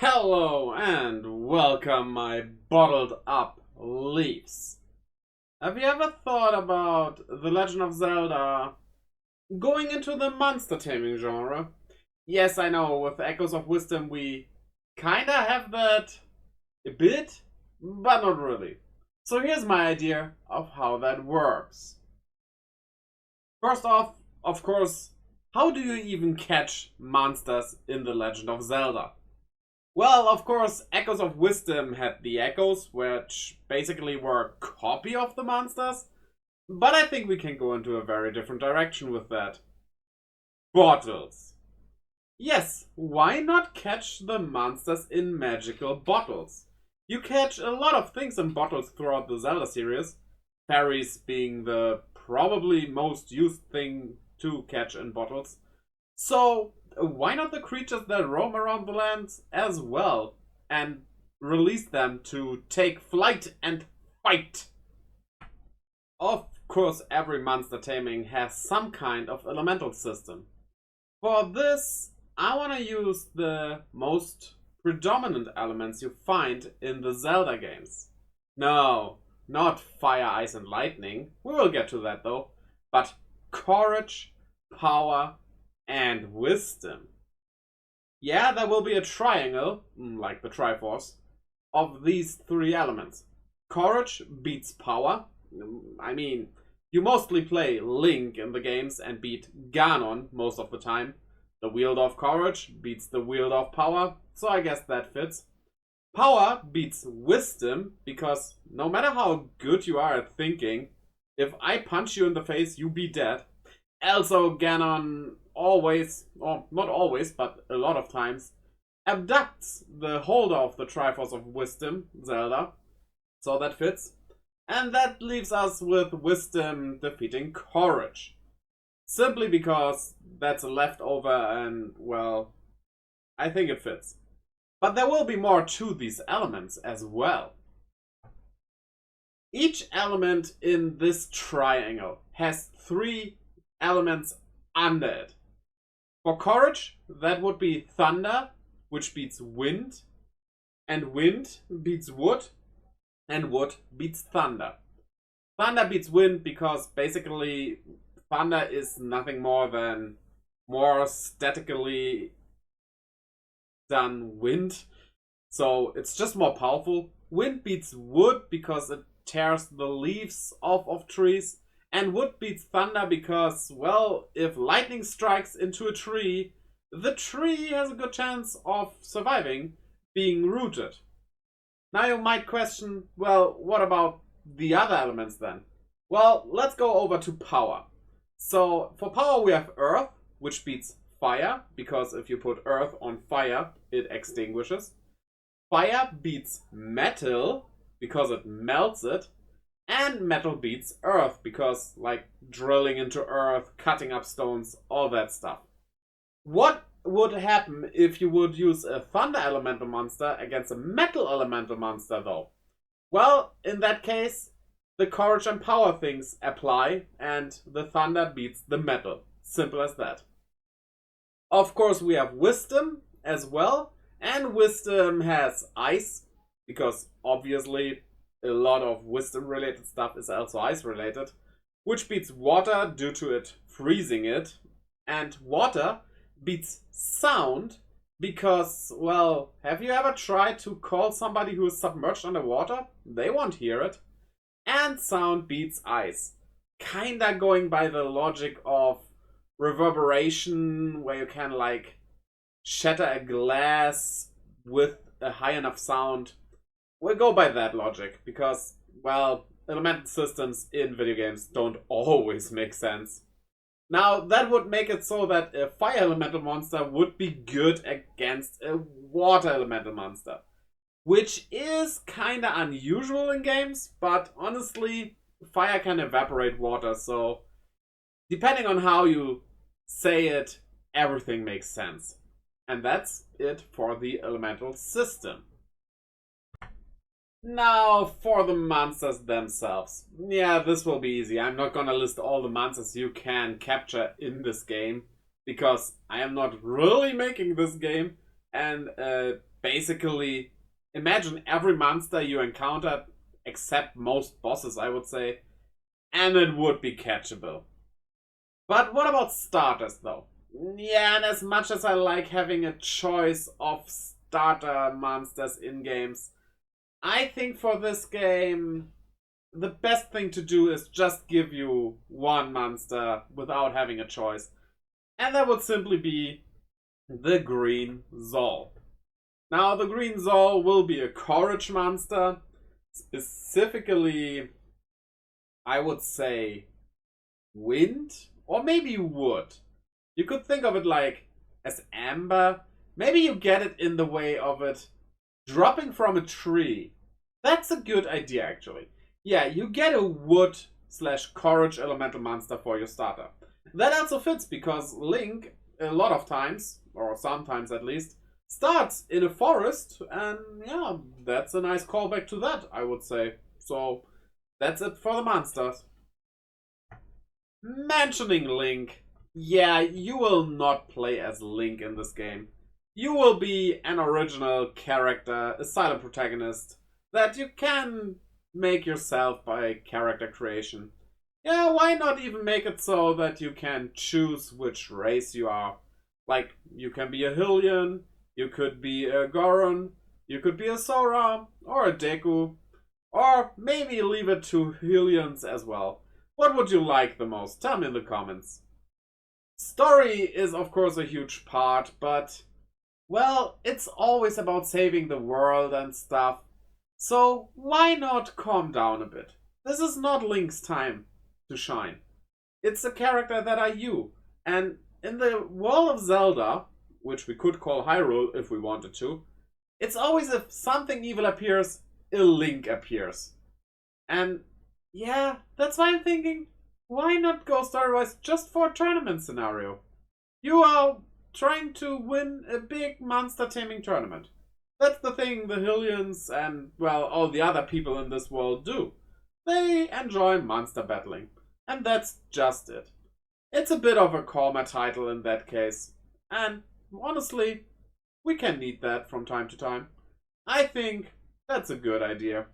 Hello and welcome, my bottled up leaves. Have you ever thought about The Legend of Zelda going into the monster taming genre? Yes, I know, with Echoes of Wisdom we kinda have that a bit, but not really. So here's my idea of how that works. First off, of course, how do you even catch monsters in The Legend of Zelda? Well, of course, Echoes of Wisdom had the echoes, which basically were a copy of the monsters. But I think we can go into a very different direction with that. Bottles. Yes, why not catch the monsters in magical bottles? You catch a lot of things in bottles throughout the Zelda series, fairies being the probably most used thing to catch in bottles. So, why not the creatures that roam around the lands as well and release them to take flight and fight? Of course, every monster taming has some kind of elemental system. For this, I want to use the most predominant elements you find in the Zelda games. No, not fire, ice, and lightning. We will get to that though. But courage, power, and wisdom. Yeah, there will be a triangle, like the Triforce, of these three elements. Courage beats power. I mean, you mostly play Link in the games and beat Ganon most of the time. The Wield of Courage beats the Wield of Power, so I guess that fits. Power beats Wisdom, because no matter how good you are at thinking, if I punch you in the face, you be dead. Also, Ganon always, or not always, but a lot of times, abducts the holder of the Triforce of Wisdom, Zelda. So that fits. And that leaves us with Wisdom defeating Courage. Simply because that's a leftover and, well, I think it fits. But there will be more to these elements as well. Each element in this triangle has three elements under it. For courage, that would be thunder, which beats wind, and wind beats wood, and wood beats thunder. Thunder beats wind because basically thunder is nothing more than more statically than wind, so it's just more powerful. Wind beats wood because it tears the leaves off of trees, and wood beats thunder because, well, if lightning strikes into a tree, the tree has a good chance of surviving being rooted. Now you might question, well, what about the other elements then? Well, let's go over to power. So for power we have earth, which beats fire, because if you put earth on fire, it extinguishes. Fire beats metal, because it melts it. And metal beats earth, because, like, drilling into earth, cutting up stones, all that stuff. What would happen if you would use a thunder elemental monster against a metal elemental monster, though? Well, in that case, the courage and power things apply, and the thunder beats the metal. Simple as that. Of course, we have wisdom as well, and wisdom has ice, because obviously a lot of wisdom related stuff is also ice related, which beats water due to it freezing it, and water beats sound because, well, have you ever tried to call somebody who is submerged underwater? They won't hear it. And sound beats ice. Kinda going by the logic of reverberation, where you can, like, shatter a glass with a high enough sound. We'll go by that logic, because, well, elemental systems in video games don't always make sense. Now, that would make it so that a fire elemental monster would be good against a water elemental monster. Which is kinda unusual in games, but honestly, fire can evaporate water, so depending on how you say it, everything makes sense. And that's it for the elemental system. Now, for the monsters themselves. Yeah, this will be easy. I'm not gonna list all the monsters you can capture in this game, because I am not really making this game, and basically imagine every monster you encountered, except most bosses, I would say, and it would be catchable. But what about starters, though? Yeah, and as much as I like having a choice of starter monsters in games, I think for this game, the best thing to do is just give you one monster without having a choice. And that would simply be the Green Zol. Now, the Green Zol will be a courage monster. Specifically, I would say wind or maybe wood. You could think of it like as amber. Maybe you get it in the way of it dropping from a tree. That's a good idea, actually. Yeah, you get a wood / courage elemental monster for your starter. That also fits because Link, a lot of times, or sometimes at least, starts in a forest, and yeah, that's a nice callback to that, I would say. So, that's it for the monsters. Mentioning Link, yeah, you will not play as Link in this game. You will be an original character, a silent protagonist, that you can make yourself by character creation. Yeah, why not even make it so that you can choose which race you are? Like, you can be a Hylian, you could be a Goron, you could be a Sora, or a Deku, or maybe leave it to Hylians as well. What would you like the most? Tell me in the comments. Story is of course a huge part, but well, it's always about saving the world and stuff. So why not calm down a bit? This is not Link's time to shine. It's a character that are you. And in the world of Zelda, which we could call Hyrule if we wanted to, it's always if something evil appears, a Link appears. And yeah, that's why I'm thinking, why not go story-wise just for a tournament scenario? You are trying to win a big monster taming tournament. That's the thing the Hylians and, well, all the other people in this world do. They enjoy monster battling. And that's just it. It's a bit of a calmer title in that case. And honestly, we can need that from time to time. I think that's a good idea.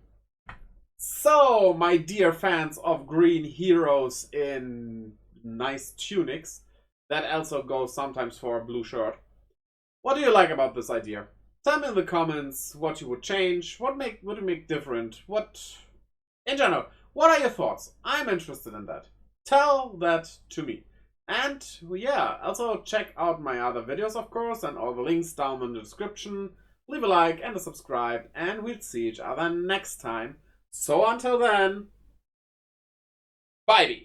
So, my dear fans of green heroes in nice tunics, that also goes sometimes for a blue shirt. What do you like about this idea? Tell me in the comments what you would change, what would you make different, in general, what are your thoughts? I'm interested in that. Tell that to me. And yeah, also check out my other videos, of course, and all the links down in the description. Leave a like and a subscribe, and we'll see each other next time. So until then, bye.